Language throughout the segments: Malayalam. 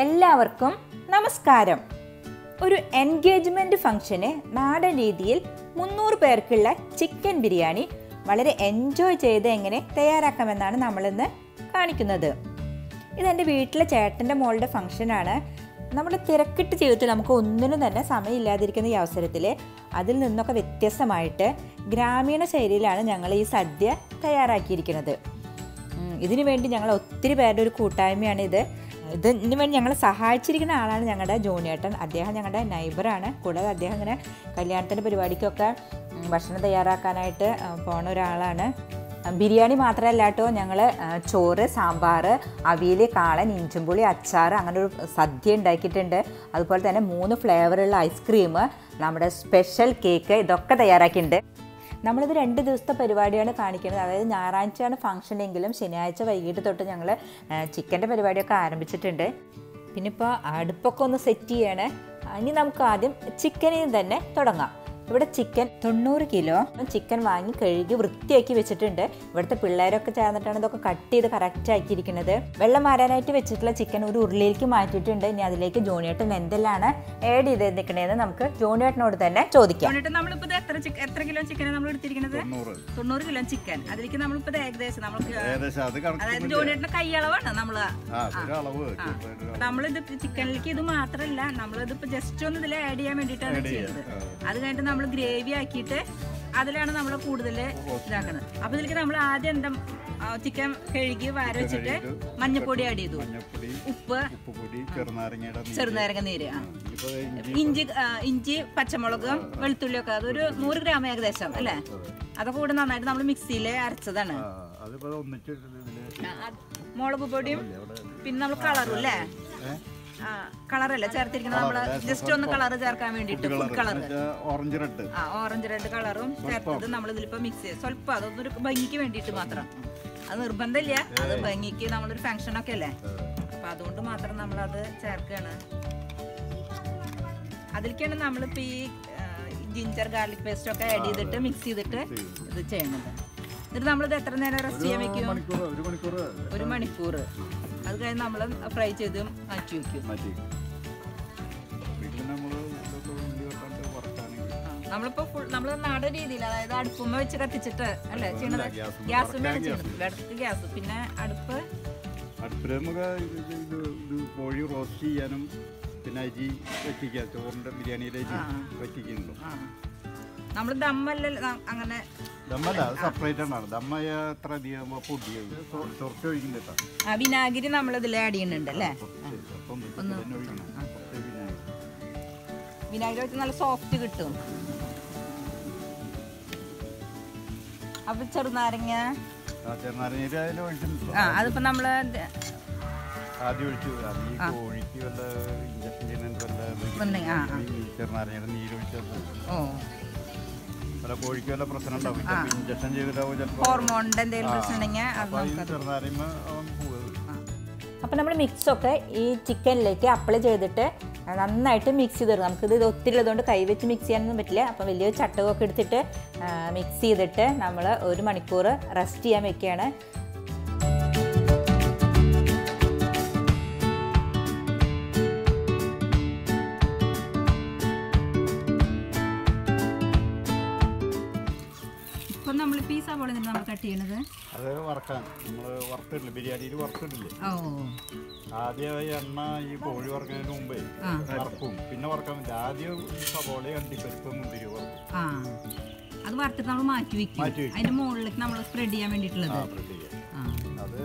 എല്ലാവർക്കും നമസ്കാരം. ഒരു എൻഗേജ്മെൻറ്റ് ഫംഗ്ഷന് നാടൻ രീതിയിൽ 300 പേർക്കുള്ള ചിക്കൻ ബിരിയാണി വളരെ എൻജോയ് ചെയ്ത് എങ്ങനെ തയ്യാറാക്കാമെന്നാണ് നമ്മളിന്ന് കാണിക്കുന്നത്. ഇതെൻ്റെ വീട്ടിലെ ചേട്ടൻ്റെ മോളുടെ ഫംഗ്ഷനാണ്. നമ്മുടെ തിരക്കിട്ട് ജീവിതത്തിൽ നമുക്ക് ഒന്നിനും തന്നെ സമയമില്ലാതിരിക്കുന്ന ഈ അവസരത്തിൽ അതിൽ നിന്നൊക്കെ വ്യത്യസ്തമായിട്ട് ഗ്രാമീണ ശൈലിയിലാണ് ഞങ്ങൾ ഈ സദ്യ തയ്യാറാക്കിയിരിക്കുന്നത്. ഇതിനു വേണ്ടി ഞങ്ങൾ ഒത്തിരി പേരുടെ ഒരു കൂട്ടായ്മയാണ് ഇതിന് വേണ്ടി ഞങ്ങളെ സഹായിച്ചിരിക്കുന്ന ആളാണ് ഞങ്ങളുടെ ജോണിയേട്ടൻ. അദ്ദേഹം ഞങ്ങളുടെ നൈബറാണ്. കൂടാതെ അദ്ദേഹം ഇങ്ങനെ കല്യാണത്തിൻ്റെ പരിപാടിക്കൊക്കെ ഭക്ഷണം തയ്യാറാക്കാനായിട്ട് പോണ ഒരാളാണ്. ബിരിയാണി മാത്രമല്ല കേട്ടോ, ഞങ്ങൾ ചോറ്, സാമ്പാർ, അവിയൽ, കാളൻ, ഇഞ്ചുംപുളി, അച്ചാർ, അങ്ങനെ ഒരു സദ്യ ഉണ്ടാക്കിയിട്ടുണ്ട്. അതുപോലെ തന്നെ 3 ഫ്ലേവറുള്ള ഐസ്ക്രീം, നമ്മുടെ സ്പെഷ്യൽ കേക്ക്, ഇതൊക്കെ തയ്യാറാക്കിയിട്ടുണ്ട്. നമ്മളിത് 2 ദിവസത്തെ പരിപാടിയാണ് കാണിക്കുന്നത്. അതായത് ഞായറാഴ്ചയാണ് ഫംഗ്ഷനെങ്കിലും ശനിയാഴ്ച വൈകിട്ട് തൊട്ട് ഞങ്ങൾ ചിക്കൻ്റെ പരിപാടിയൊക്കെ ആരംഭിച്ചിട്ടുണ്ട്. പിന്നെ ഇപ്പോൾ അടുപ്പൊക്കെ ഒന്ന് സെറ്റ് ചെയ്യണേ. ഇനി നമുക്ക് ആദ്യം ചിക്കനിൽ തന്നെ തുടങ്ങാം. ഇവിടെ ചിക്കൻ 90 കിലോ ചിക്കൻ വാങ്ങി കഴുകി വൃത്തിയാക്കി വെച്ചിട്ടുണ്ട്. ഇവിടുത്തെ പിള്ളേരൊക്കെ ചേർന്നിട്ടാണ് ഇതൊക്കെ കട്ട് ചെയ്ത് കറക്റ്റ് ആക്കിയിരിക്കുന്നത്. വെള്ളം മാറാനായിട്ട് വെച്ചിട്ടുള്ള ചിക്കൻ ഒരു ഉരുളിയിലേക്ക് മാറ്റിയിട്ടുണ്ട്. ഇനി അതിലേക്ക് ജോണിയേട്ടൻ എന്തെല്ലാം ആഡ് ചെയ്ത് നിൽക്കണേന്ന് നമുക്ക് ജോണിയേട്ടനോട് തന്നെ ചോദിക്കാം. നമ്മളിപ്പോ എത്ര കിലോ ചിക്കനാണ് നമ്മൾ എടുത്തിരിക്കുന്നത്? 90 കിലോ ചിക്കൻ. അതിലേക്ക് നമ്മളിപ്പോ ഏകദേശം അതായത് ജോണിയേട്ടന്റെ കൈയളവാണ് നമ്മളിത് ചിക്കനിലേക്ക് ഇത് മാത്രമല്ല, നമ്മളിതിപ്പോ ജസ്റ്റ് ഒന്ന് ഇതിൽ ആഡ് ചെയ്യാൻ വേണ്ടിയിട്ടാണ് ചെയ്യുന്നത്. അത് കഴിഞ്ഞിട്ട് നമ്മൾ ഗ്രേവി ആക്കിയിട്ട് അതിലാണ് നമ്മൾ കൂടുതൽ ഇതാക്കുന്നത്. അപ്പൊ ഇതിലേക്ക് നമ്മൾ ആദ്യം എന്താ ചിക്കൻ കഴുകി വാര വെച്ചിട്ട് മഞ്ഞപ്പൊടി ആഡ് ചെയ്തു, ഉപ്പ്, ചെറുനാരങ്ങ നീര്, ഇഞ്ചി, പച്ചമുളകും, വെളുത്തുള്ളിയൊക്കെ അതൊരു 100 ഗ്രാം ഏകദേശം അല്ലേ. അതൊക്കെ കൂടെ നന്നായിട്ട് നമ്മൾ മിക്സിയിൽ അരച്ചതാണ്. മുളക് പൊടിയും പിന്നെ നമ്മൾ കളറും അല്ലേ, കളറല്ല ചേർത്തിരിക്കുന്നത്. നമ്മള് ജസ്റ്റ് ഒന്ന് കളർ ചേർക്കാൻ വേണ്ടിട്ട് ഫുഡ് കളർ ഓറഞ്ച് റെഡ് കളറും ചേർത്തത് നമ്മൾ ഇതിലിപ്പോ മിക്സ് ചെയ്ത് സ്വല്പം അതൊന്നൊരു ഭംഗിക്ക് വേണ്ടിയിട്ട് മാത്രം. അത് നിർബന്ധമില്ല, അത് ഭംഗിക്ക് നമ്മളൊരു ഫംഗ്ഷൻ ഒക്കെ അല്ലേ, അപ്പൊ അതുകൊണ്ട് മാത്രം നമ്മളത് ചേർക്കുകയാണ്. അതിലേക്കാണ് നമ്മളിപ്പോ ഈ ജിഞ്ചർ ഗാർലിക് പേസ്റ്റ് ഒക്കെ ആഡ് ചെയ്തിട്ട് മിക്സ് ചെയ്തിട്ട് ഇത് ചെയ്യുന്നത്. എന്നിട്ട് നമ്മളിത് എത്ര നേരം റെസ്റ്റ് ചെയ്യാൻ വെക്കും? 1 മണിക്കൂർ. അത് കഴിഞ്ഞ് നമ്മൾ ഫ്രൈ ചെയ്ത് മാറ്റി വെക്കും. നമ്മളിപ്പോ നമ്മള് നാടൻ രീതിയിൽ, അതായത് അടുപ്പുമ്മ വെച്ച് കത്തിച്ചിട്ട് അല്ലേ ചെയ്യണത്. ഗ്യാസുമ്മയാണ് ചെയ്യുന്നത്, ഗ്യാസ്. പിന്നെ അടുപ്പില് നമുക്ക് കോഴി റോസ്റ്റ് ചെയ്യാനും പിന്നെ അരി വെച്ചിരിക്കുക, ചോറിന്റെ ബിരിയാണിയിലേക്ക് വെച്ചിരിക്കുന്നുണ്ടോ. നമ്മള് ദമ്മല്ല, അങ്ങനെ ദമ്മല്ല, സെപ്പറേറ്റ് ആണ്. ദമ്മ എത്ര അധികം പൊടി ചൊറച്ച് ഒഴിക്കുന്നുണ്ട്. വിനാഗിരി നമ്മൾ ഇതിൽ ആഡ് ചെയ്യുന്നുണ്ട് അല്ലേ. വിനാഗിരി വെച്ച് നല്ല സോഫ്റ്റ് കിട്ടും. അപ്പൊ ചെറുനാരങ്ങ അതിപ്പോ നമ്മള് ആദ്യം ഒഴിച്ചു. കോഴിക്ക് വല്ല ഇഞ്ചക്ഷൻ ചെറുനാരങ്ങയുടെ നീര് ഒഴിച്ചത് കോഴിക്ക് വല്ല പ്രശ്നം ഉണ്ടാവും. ഇഞ്ചക്ഷൻ ചെയ്തിട്ടാവും ചിലപ്പോൾ ഹോർമോണിന്റെ എന്തെങ്കിലും പ്രശ്നം ഉണ്ടെങ്കിൽ. അപ്പോൾ നമ്മൾ മിക്സൊക്കെ ഈ ചിക്കനിലേക്ക് അപ്ലൈ ചെയ്തിട്ട് നന്നായിട്ട് മിക്സ് ചെയ്ത് തരും. നമുക്കിത് ഒത്തിരി ഉള്ളതുകൊണ്ട് കൈവച്ച് മിക്സ് ചെയ്യാനൊന്നും പറ്റില്ല. അപ്പം വലിയൊരു ചട്ടകമൊക്കെ എടുത്തിട്ട് മിക്സ് ചെയ്തിട്ട് നമ്മൾ 1 മണിക്കൂർ റെസ്റ്റ് ചെയ്യാൻ വെക്കുകയാണ്. നമ്മളിപ്പോ ഈ സവാള നമ്മൾ കട്ട് ചെയ്യണത് അത് വറക്കാൻ നമ്മള് വറുത്തിട്ടില്ലേ, ബിരിയാണിയിൽ വറുത്തിട്ടില്ലേ. ആദ്യം എണ്ണ ഈ കോഴി വറക്കുന്നതിന് മുമ്പേ വറക്കും, പിന്നെ വറക്കാൻ പറ്റില്ല. ആദ്യം സവാള, അണ്ടിപ്പരിപ്പ്, മുന്തിരി വറക്കും. അത് വറുത്തിട്ട് നമ്മൾ മാറ്റി വെക്കും. അതിന്റെ മുകളിലേക്ക് നമ്മൾ സ്പ്രെഡ് ചെയ്യാൻ വേണ്ടിട്ടുള്ളത്. അത്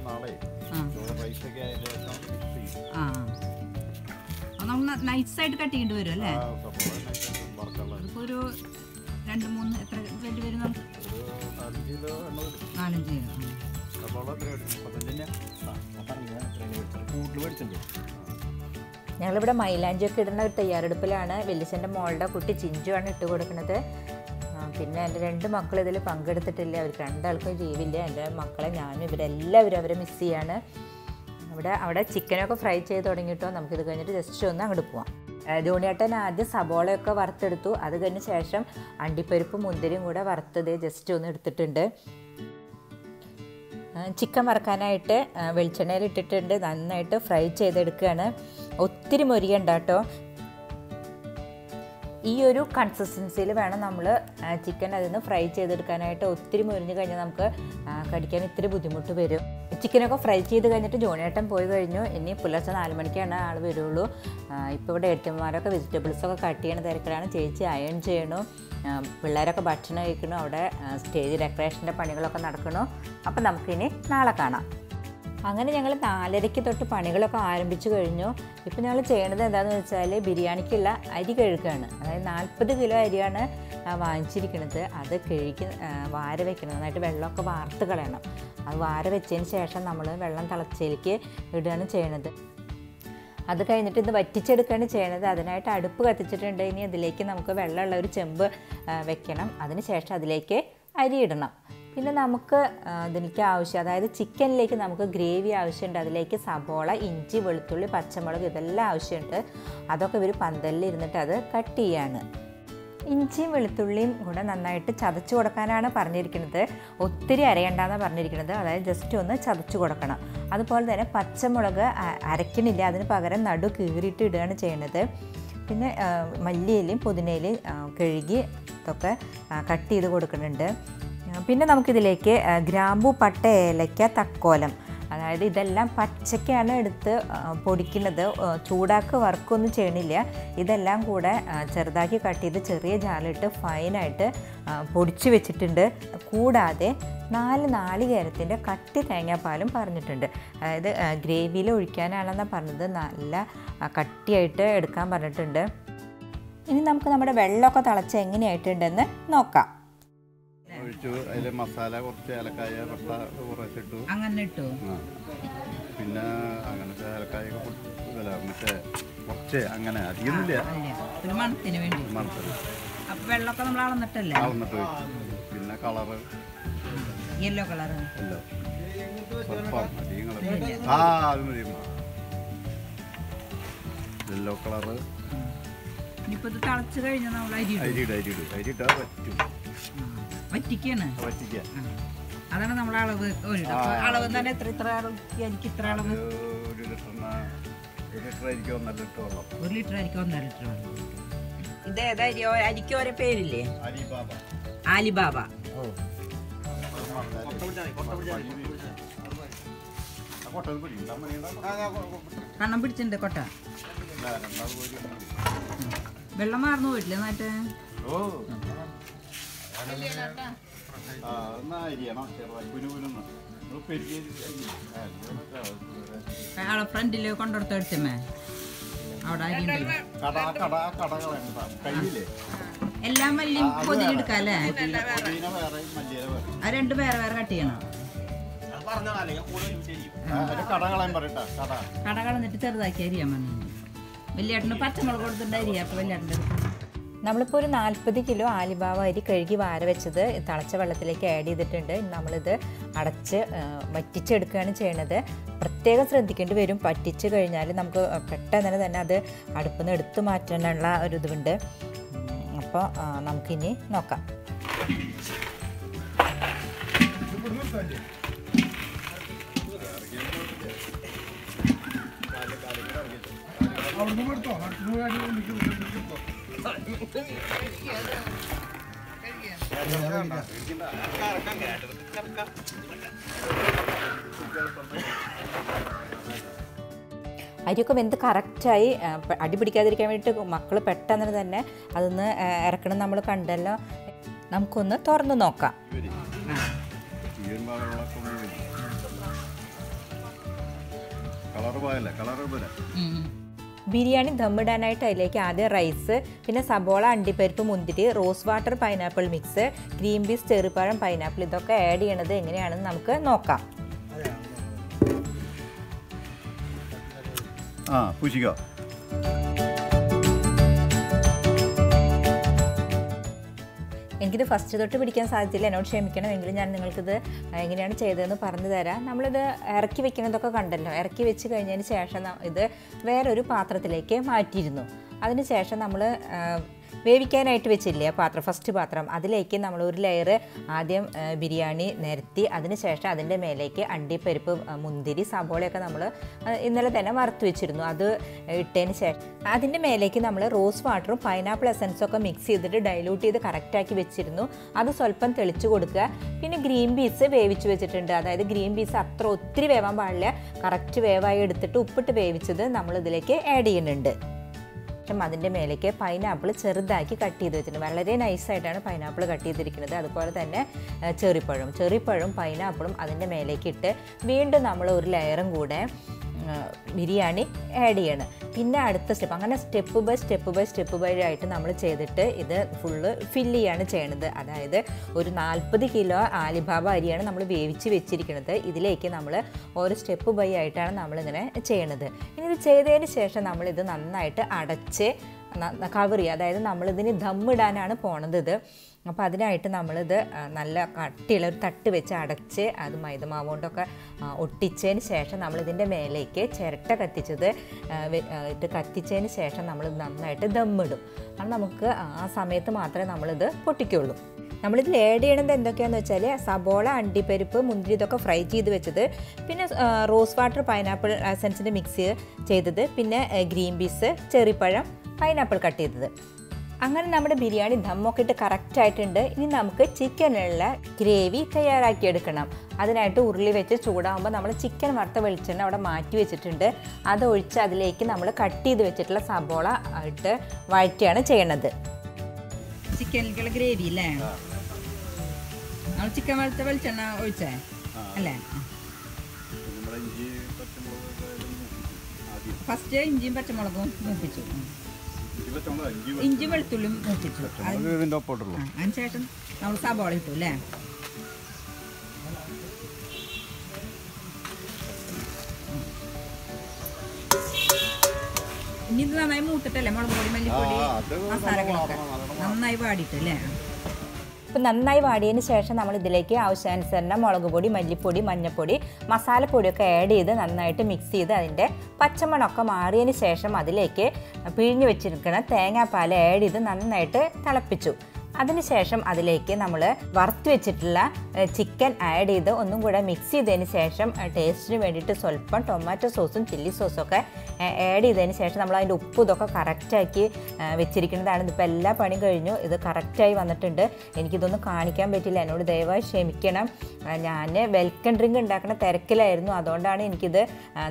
നാളെ റൈസൊക്കെ നമ്മൾ നൈസായിട്ട് കട്ട് ചെയ്യേണ്ടി വരും അല്ലേ. അതിപ്പോ ഒരു 2-3 എത്ര വേണ്ടി വരും? 4-5 കിലോ. ഞങ്ങളിവിടെ മൈലാഞ്ചിയൊക്കെ ഇടുന്ന ഒരു തയ്യാറെടുപ്പിലാണ്. വെല്ലിച്ചൻ്റെ മോളുടെ കുട്ടി ചിഞ്ചുവാണ് ഇട്ട് കൊടുക്കുന്നത്. പിന്നെ എൻ്റെ 2 മക്കൾ ഇതിൽ പങ്കെടുത്തിട്ടില്ല. അവർക്ക് 2 ആൾക്കും ലീവില്ല. എൻ്റെ മക്കളെ ഞാനും ഇവരെല്ലാവരും അവരെ മിസ് ചെയ്യാണ്. അവിടെ ചിക്കനൊക്കെ ഫ്രൈ ചെയ്ത് തുടങ്ങിയിട്ടോ. നമുക്കിത് കഴിഞ്ഞിട്ട് ജസ്റ്റ് ഒന്ന് അങ്ങോട്ട് പോവാം. ജോണിയേട്ടൻ ആദ്യം സബോളയൊക്കെ വറുത്തെടുത്തു. അത് കഴിഞ്ഞ ശേഷം അണ്ടിപ്പരിപ്പും മുന്തിരിയും കൂടെ വറുത്തത് ജസ്റ്റ് ഒന്ന് എടുത്തിട്ടുണ്ട്. ചിക്കൻ വറക്കാനായിട്ട് വെളിച്ചെണ്ണയിൽ ഇട്ടിട്ടുണ്ട്, നന്നായിട്ട് ഫ്രൈ ചെയ്തെടുക്കുകയാണ്. ഒത്തിരി മൊരിയണ്ട കേട്ടോ. ഈ ഒരു കൺസിസ്റ്റൻസിയിൽ വേണം നമ്മൾ ചിക്കൻ അതിൽ നിന്ന് ഫ്രൈ ചെയ്തെടുക്കാനായിട്ട്. ഒത്തിരി മുരിഞ്ഞ് കഴിഞ്ഞാൽ നമുക്ക് കടിക്കാൻ ഇത്തിരി ബുദ്ധിമുട്ട് വരും. ചിക്കനൊക്കെ ഫ്രൈ ചെയ്ത് കഴിഞ്ഞിട്ട് ജോണിയേട്ടൻ പോയി കഴിഞ്ഞു. ഇനി പുലർച്ചെ 4 മണിക്കാണ് ആൾ വരുള്ളൂ. ഇപ്പോൾ ഇവിടെ ഏട്ടന്മാരൊക്കെ വെജിറ്റബിൾസൊക്കെ കട്ട് ചെയ്യണ തിരക്കിലാണ്. ചേച്ചി അയൺ ചെയ്യണു, പിള്ളേരൊക്കെ ഭക്ഷണം കഴിക്കണു, അവിടെ സ്റ്റേജ് ഡെക്കറേഷൻ്റെ പണികളൊക്കെ നടക്കണു. അപ്പം നമുക്കിനി നാളെ കാണാം. അങ്ങനെ ഞങ്ങൾ 4:30 തൊട്ട് പണികളൊക്കെ ആരംഭിച്ചു കഴിഞ്ഞു. ഇപ്പം ഞങ്ങൾ ചെയ്യണത് എന്താണെന്ന് വെച്ചാൽ ബിരിയാണിക്കുള്ള അരി കഴുകുകയാണ്. അതായത് 40 കിലോ അരിയാണ് വാങ്ങിച്ചിരിക്കുന്നത്. അത് കഴുകി വാര വെക്കണം, നന്നായിട്ട് വെള്ളമൊക്കെ വാർത്ത് കളയണം. അത് വാര വെച്ചതിന് ശേഷം നമ്മൾ വെള്ളം തിളച്ചതിലേക്ക് ഇടുകയാണ് ചെയ്യണത്. അത് കഴിഞ്ഞിട്ട് ഇത് വറ്റിച്ചെടുക്കുകയാണ് ചെയ്യണത്. അതിനായിട്ട് അടുപ്പ് കത്തിച്ചിട്ടുണ്ട്. ഇനി അതിലേക്ക് നമുക്ക് വെള്ളമുള്ള ഒരു ചെമ്പ് വെക്കണം. അതിന് ശേഷം അതിലേക്ക് അരി ഇടണം. പിന്നെ നമുക്ക് ഇതിലേക്ക് ആവശ്യം, അതായത് ചിക്കനിലേക്ക് നമുക്ക് ഗ്രേവി ആവശ്യമുണ്ട്. അതിലേക്ക് സബോള, ഇഞ്ചി, വെളുത്തുള്ളി, പച്ചമുളക് ഇതെല്ലാം ആവശ്യമുണ്ട്. അതൊക്കെ ഇവർ പന്തലിൽ ഇരുന്നിട്ട് അത് കട്ട് ചെയ്യാണ്. ഇഞ്ചിയും വെളുത്തുള്ളിയും കൂടെ നന്നായിട്ട് ചതച്ച് കൊടുക്കാനാണ് പറഞ്ഞിരിക്കുന്നത്. ഒത്തിരി അരയണ്ടെന്നാണ് പറഞ്ഞിരിക്കുന്നത്. അതായത് ജസ്റ്റ് ഒന്ന് ചതച്ച് കൊടുക്കണം. അതുപോലെ തന്നെ പച്ചമുളക് അരയ്ക്കണില്ല, അതിന് പകരം നടു കീറിയിട്ട് ഇടുകയാണ് ചെയ്യുന്നത്. പിന്നെ മല്ലിയിലയും പുതിനയിലയും കഴുകി ഇതൊക്കെ കട്ട് ചെയ്ത് കൊടുക്കുന്നുണ്ട്. പിന്നെ നമുക്കിതിലേക്ക് ഗ്രാമ്പൂ, പട്ട, ഏലക്ക, തക്കോലം, അതായത് ഇതെല്ലാം പച്ചക്കാണ് എടുത്ത് പൊടിക്കുന്നത്. ചൂടാക്കി വറുക്കൊന്നും ചെയ്യണില്ല. ഇതെല്ലാം കൂടെ ചെറുതാക്കി കട്ട് ചെയ്ത് ചെറിയ ജാലിട്ട് ഫൈനായിട്ട് പൊടിച്ച് വെച്ചിട്ടുണ്ട്. കൂടാതെ 4 നാളികേരത്തിൻ്റെ കട്ടി തേങ്ങാപ്പാലും പറഞ്ഞിട്ടുണ്ട്. അതായത് ഗ്രേവിയിൽ ഒഴിക്കാനാണെന്നാണ് പറഞ്ഞത്. നല്ല കട്ടിയായിട്ട് എടുക്കാൻ പറഞ്ഞിട്ടുണ്ട്. ഇനി നമുക്ക് നമ്മുടെ വെള്ളമൊക്കെ തിളച്ച് എങ്ങനെയായിട്ടുണ്ടെന്ന് നോക്കാം. ഒഴിച്ചു, അതിൽ മസാല കുറച്ച് ഏലക്കായ പട്ട കുറച്ചിട്ടു, അങ്ങനെ ഇട്ടു. പിന്നെ അങ്ങനത്തെ ഏലക്കായ മറ്റേ കുറച്ച് അങ്ങനെ അധികമില്ല, ഒരു മണത്തിന് വേണ്ടി. മണത്തിന് അപ്പൊ വെള്ളമൊക്കെ നമ്മൾ അളന്നിട്ടല്ലേ? അളന്നിട്ട് വെച്ചു. പിന്നെ കളറ് യെല്ലോ കളറ് സ്വല്പം അധികം അത് മതി. Yellow colour. ഇനിയിപ്പോ ഇത് തിളച്ച് കഴിഞ്ഞാൽ നമ്മൾ അരിയിട്ടാ പറ്റും. വറ്റിക്കാണ്. അതാണ് നമ്മളെ അളവ്. അളവ് തന്നെ ഇത്ര എനിക്ക് ഇത്ര അളവ്. 1 ലിറ്റർ ആയിരിക്കും 1.5 ലിറ്റർ വെള്ളം. 1 ലിറ്റർ ആയിരിക്കും 1.5 ലിറ്റർ വെള്ളം. ഇത് ഏതാ അരിക്ക് ഓരോ പേരില്ലേ? ആലിബാബ. കണ്ണം പിടിച്ചിട്ടുണ്ട് കൊട്ട. വെള്ളം മാറുന്നു പോയിട്ടില്ല എന്നിട്ട്? ഫ്രണ്ടില് കൊണ്ടെടുത്ത് എടുത്തമ്മേ അവിടെ അരി എല്ലാം മല്ലിയും പൊതിന് എടുക്കാല്ലേ? അത് 2 വേറെ വേറെ കട്ട് ചെയ്യണം. കട കളഞ്ഞിട്ട് ചെറുതാക്കി അരിയാൻ പറഞ്ഞു. വലിയേട്ടന് പച്ചമുളക് കൊടുത്തിട്ട് അരിയാ. അപ്പൊ വലിയേട്ടൻ്റെ നമ്മളിപ്പോൾ ഒരു 40 കിലോ ആലിബാബ അരി കഴുകി വാര വെച്ചത് തിളച്ച വെള്ളത്തിലേക്ക് ആഡ് ചെയ്തിട്ടുണ്ട്. നമ്മളിത് അടച്ച് വറ്റിച്ചെടുക്കുകയാണ് ചെയ്യണത്. പ്രത്യേകം ശ്രദ്ധിക്കേണ്ടി വരും. വറ്റിച്ച് കഴിഞ്ഞാൽ നമുക്ക് പെട്ടെന്ന് തന്നെ അത് അടുപ്പിൽ നിന്ന് എടുത്തു മാറ്റാനുള്ള ഒരു ഇതുണ്ട്. അപ്പോൾ നമുക്കിനി നോക്കാം. അരിയൊക്കെ വെന്ത് കറക്റ്റായി അടി പിടിക്കാതിരിക്കാൻ വേണ്ടിയിട്ട് മക്കൾ പെട്ടെന്ന് തന്നെ അതൊന്ന് ഇറക്കണം. നമ്മൾ കണ്ടല്ലോ. നമുക്കൊന്ന് തുറന്ന് നോക്കാം. ബിരിയാണി ദമ്മിടാനായിട്ട് അതിലേക്ക് ആദ്യം റൈസ്, പിന്നെ സബോള, അണ്ടിപ്പരിപ്പ്, മുന്തിരി, rose water, pineapple mix, green peas, ചെറുപഴം, പൈനാപ്പിൾ ഇതൊക്കെ ആഡ് ചെയ്യണത് എങ്ങനെയാണെന്ന് നമുക്ക് നോക്കാം. എനിക്കിത് ഫസ്റ്റ് തൊട്ട് പിടിക്കാൻ സാധിച്ചില്ല, എന്നോട് ക്ഷമിക്കണം. എങ്കിലും ഞാൻ നിങ്ങൾക്കിത് എങ്ങനെയാണ് ചെയ്തതെന്ന് പറഞ്ഞു തരാം. നമ്മളിത് ഇറക്കി വെക്കുന്നതൊക്കെ കണ്ടല്ലോ. ഇറക്കി വെച്ച് കഴിഞ്ഞതിന് ശേഷം ഇത് വേറൊരു പാത്രത്തിലേക്ക് മാറ്റിയിരുന്നു. അതിന് ശേഷം നമ്മൾ വേവിക്കാനായിട്ട് വെച്ചില്ലേ പാത്രം, ഫസ്റ്റ് പാത്രം, അതിലേക്ക് നമ്മൾ ഒരു ലെയർ ആദ്യം ബിരിയാണി നിരത്തി അതിനുശേഷം അതിൻ്റെ മേലേക്ക് അണ്ടിപ്പരിപ്പ്, മുന്തിരി, സബോളയൊക്കെ നമ്മൾ ഇന്നലെ തന്നെ വറുത്ത് വെച്ചിരുന്നു. അത് ഇട്ടതിന് ശേഷം അതിൻ്റെ മേലേക്ക് നമ്മൾ റോസ് വാട്ടറും പൈനാപ്പിൾ എസൻസും ഒക്കെ മിക്സ് ചെയ്തിട്ട് ഡൈലൂട്ട് ചെയ്ത് കറക്റ്റാക്കി വെച്ചിരുന്നു. അത് സ്വല്പം തെളിച്ച് കൊടുക്കുക. പിന്നെ ഗ്രീൻ പീസ് വേവിച്ച് വെച്ചിട്ടുണ്ട്. അതായത് ഗ്രീൻ പീസ് അത്ര ഒത്തിരി വേവാൻ പാടില്ല, കറക്റ്റ് വേവായി എടുത്തിട്ട് ഉപ്പിട്ട് വേവിച്ചത് നമ്മൾ ഇതിലേക്ക് ആഡ് ചെയ്യുന്നുണ്ട്. അതിൻ്റെ മേലേക്ക് പൈനാപ്പിൾ ചെറുതാക്കി കട്ട് ചെയ്ത് വെച്ചിട്ടുണ്ട്. വളരെ നൈസായിട്ടാണ് പൈനാപ്പിൾ കട്ട് ചെയ്തിരിക്കുന്നത്. അതുപോലെ തന്നെ ചെറിപ്പഴം പൈനാപ്പിളും അതിൻ്റെ മേലേക്ക് ഇട്ട് വീണ്ടും നമ്മൾ ഒരു ലെയറും കൂടെ ബിരിയാണി ആഡ് ചെയ്യണം. പിന്നെ അടുത്ത സ്റ്റെപ്പ്, അങ്ങനെ സ്റ്റെപ്പ് ബൈ ആയിട്ട് നമ്മൾ ചെയ്തിട്ട് ഇത് ഫുള്ള് ഫില്ല് ചെയ്യാണ് ചെയ്യണത്. അതായത് ഒരു 40 കിലോ ആലിബാബ അരിയാണ് നമ്മൾ വേവിച്ച് വെച്ചിരിക്കുന്നത്. ഇതിലേക്ക് നമ്മൾ ഓരോ സ്റ്റെപ്പ് ബൈ ആയിട്ടാണ് നമ്മളിങ്ങനെ ചെയ്യണത്. ഇനി ഇത് ചെയ്തതിന് ശേഷം നമ്മളിത് നന്നായിട്ട് അടച്ച് കവർ ചെയ്യുക. അതായത് നമ്മളിതിന് ദമ്മിടാനാണ് പോണത് ഇത്. അപ്പോൾ അതിനായിട്ട് നമ്മളിത് നല്ല കട്ടിയുള്ള ഒരു തട്ട് വെച്ച് അടച്ച് അത് മൈദമാവ് കൊണ്ടൊക്കെ ഒട്ടിച്ചതിന് ശേഷം നമ്മളിതിൻ്റെ മേലേക്ക് ചിരട്ട കത്തിച്ചതിന് ശേഷം നമ്മൾ നന്നായിട്ട് ദമ്മിടും. അത് നമുക്ക് ആ സമയത്ത് മാത്രമേ നമ്മളിത് പൊട്ടിക്കുള്ളൂ. നമ്മളിതിൽ ആഡ് ചെയ്യണത് എന്തൊക്കെയാണെന്ന് വെച്ചാൽ സബോള, അണ്ടിപ്പരിപ്പ്, മുന്തിരി ഇതൊക്കെ ഫ്രൈ ചെയ്ത് വെച്ചത്, പിന്നെ റോസ് വാട്ടർ, പൈനാപ്പിൾ എസൻസിൻ്റെ മിക്സ് ചെയ്തത്, പിന്നെ ഗ്രീൻ പീസ്, ചെറിപ്പഴം, പൈനാപ്പിൾ കട്ട് ചെയ്തത്. അങ്ങനെ നമ്മുടെ ബിരിയാണി ദമ്മൊക്കെ ഇട്ട് കറക്റ്റായിട്ടുണ്ട്. ഇനി നമുക്ക് ചിക്കനുള്ള ഗ്രേവി തയ്യാറാക്കിയെടുക്കണം. അതിനായിട്ട് ഉരുളി വെച്ച് ചൂടാകുമ്പോൾ നമ്മൾ ചിക്കൻ വറുത്ത വെളിച്ചെണ്ണ അവിടെ മാറ്റി വെച്ചിട്ടുണ്ട്. അതൊഴിച്ച് അതിലേക്ക് നമ്മൾ കട്ട് ചെയ്ത് വെച്ചിട്ടുള്ള സബോള ഇട്ട് വഴറ്റിയാണ് ചെയ്യണത്. ചിക്കനിലേക്കുള്ള ഗ്രേവി അല്ലേ? നമ്മൾ ചിക്കൻ വറുത്ത വെളിച്ചെണ്ണ ഒഴിച്ചേ അല്ലേ? ഫസ്റ്റ് ഇഞ്ചിയും പച്ചമുളകും മൂപ്പിച്ചു, ഇഞ്ചി വെളുത്തുള്ളിയും മൂപ്പിച്ചു. അതിനുശേഷം നമ്മൾ സബോള ഇട്ടു അല്ലേ? ഇനി ഇത് നന്നായി മൂത്തിട്ടല്ലേ മുളക് പൊടി, മല്ലിപ്പൊടി, മസാലകളൊക്കെ നന്നായി വാടിയിട്ടല്ലേ? അപ്പോൾ നന്നായി വാടിയതിന് ശേഷം നമ്മൾ ഇതിലേക്ക് ആവശ്യാനുസരണം മുളക് പൊടി, മല്ലിപ്പൊടി, മഞ്ഞൾപ്പൊടി, മസാലപ്പൊടിയൊക്കെ ആഡ് ചെയ്ത് നന്നായിട്ട് മിക്സ് ചെയ്ത് അതിൻ്റെ പച്ചമണമൊക്കെ മാറിയതിന് ശേഷം അതിലേക്ക് പിഴിഞ്ഞ് വെച്ചിരിക്കുന്ന തേങ്ങാപ്പാൽ ആഡ് ചെയ്ത് നന്നായിട്ട് തിളപ്പിച്ചു. അതിനുശേഷം അതിലേക്ക് നമ്മൾ വറുത്ത് വെച്ചിട്ടുള്ള ചിക്കൻ ആഡ് ചെയ്ത് ഒന്നും കൂടെ മിക്സ് ചെയ്തതിന് ശേഷം ടേസ്റ്റിന് വേണ്ടിയിട്ട് സ്വല്പം ടൊമാറ്റോ സോസും ചില്ലി സോസും ഒക്കെ ആഡ് ചെയ്തതിന് ശേഷം നമ്മൾ അതിൻ്റെ ഉപ്പ് ഇതൊക്കെ കറക്റ്റാക്കി വെച്ചിരിക്കുന്നതാണ്. ഇതിപ്പോൾ എല്ലാ പണിയും കഴിഞ്ഞു, ഇത് കറക്റ്റായി വന്നിട്ടുണ്ട്. എനിക്കിതൊന്നും കാണിക്കാൻ പറ്റില്ല, എന്നോട് ദയവായി ക്ഷമിക്കണം. ഞാൻ വെൽക്കം ഡ്രിങ്ക് ഉണ്ടാക്കുന്ന തിരക്കിലായിരുന്നു, അതുകൊണ്ടാണ് എനിക്കിത്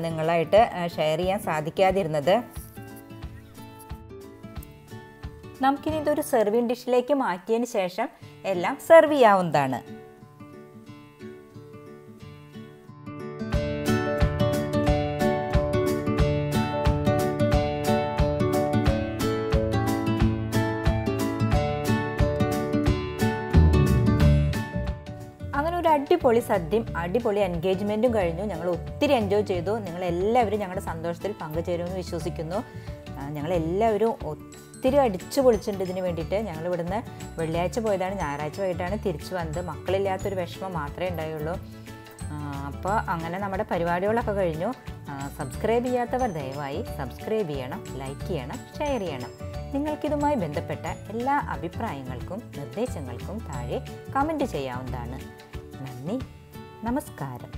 നിങ്ങളായിട്ട് ഷെയർ ചെയ്യാൻ സാധിക്കാതിരുന്നത്. നമുക്കിനി ഇതൊരു സെർവിങ് ഡിഷിലേക്ക് മാറ്റിയതിന് ശേഷം എല്ലാം സെർവ് ചെയ്യാവുന്നതാണ്. അങ്ങനെ ഒരു അടിപൊളി സദ്യയും അടിപൊളി എൻഗേജ്മെൻറ്റും കഴിഞ്ഞു. ഞങ്ങൾ ഒത്തിരി എൻജോയ് ചെയ്തു. നിങ്ങളെല്ലാവരും ഞങ്ങളുടെ സന്തോഷത്തിൽ പങ്കുചേരുമെന്ന് വിശ്വസിക്കുന്നു. ഞങ്ങളെല്ലാവരും ഒത്തിരി അടിച്ചു പൊളിച്ചിട്ടുണ്ട് ഇതിന് വേണ്ടിയിട്ട്. ഞങ്ങൾ ഇവിടുന്ന് വെള്ളിയാഴ്ച പോയതാണ്, ഞായറാഴ്ച പോയിട്ടാണ് തിരിച്ചു വന്നത്. മക്കളില്ലാത്തൊരു വിഷമം മാത്രമേ ഉണ്ടായുള്ളൂ. അപ്പോൾ അങ്ങനെ നമ്മുടെ പരിപാടികളൊക്കെ കഴിഞ്ഞു. സബ്സ്ക്രൈബ് ചെയ്യാത്തവർ ദയവായി സബ്സ്ക്രൈബ് ചെയ്യണം, ലൈക്ക് ചെയ്യണം, ഷെയർ ചെയ്യണം. നിങ്ങൾക്കിതുമായി ബന്ധപ്പെട്ട എല്ലാ അഭിപ്രായങ്ങൾക്കും നിർദ്ദേശങ്ങൾക്കും താഴെ കമൻറ്റ് ചെയ്യാവുന്നതാണ്. നന്ദി, നമസ്കാരം.